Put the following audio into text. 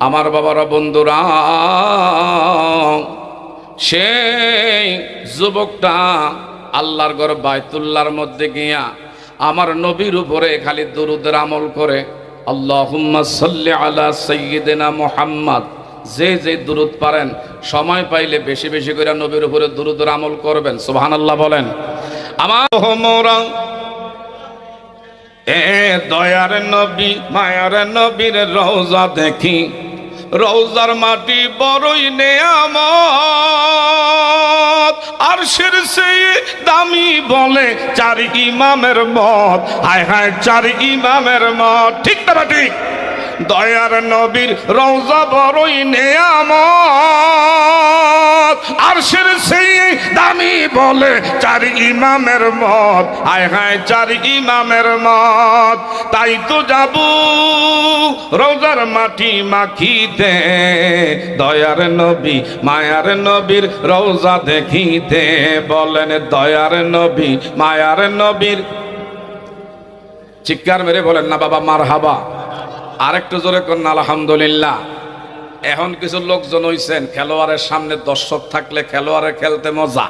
আমার বাবারা, বন্ধুরা, সেই যুবকটা আল্লাহর ঘর বাইতুল্লাহর মধ্যে গিয়া আমার নবীর উপরে খালি দুরুদের আমল করে। আল্লাহুম্মা সাল্লি আলা সাইয়্যিদিনা মুহাম্মদ। যে যে দুরুদ পারেন সময় পাইলে বেশি বেশি করে নবীর উপরে দুরুদের আমল করবেন। সুবহানাল্লাহ বলেন। আমার মোরা এ দয়ার নবী মায়ার নবীর রওজা দেখি, রওজার মাটি বড়ই নেয়ামত, আরশের চেয়ে দামি বলে চার ইমামের মত। হায় হায়, চার ইমামের মত, ঠিক না ঠিক? দয়ার নবীর রওজা বড়ই নেয়ামত, আরশের চেয়ে দামি বলে চার ইমামের মত। হায় হায়, চার ইমামের মত। তাই তো যাব রওজার মাটি মাখিতে, দয়ার নবী মায়ার নবীর রওজা দেখিতে। বলেন দয়ার নবী মায়ার নবীর। চিৎকার মেরে বলেন না বাবা মারহাবা। আরেকটু জোরে করুন আলহামদুলিল্লাহ। এখন কিছু লোকজন হইছেন খেলোয়াড়ের সামনে দর্শক থাকলে খেলোয়াড়ের খেলতে মজা।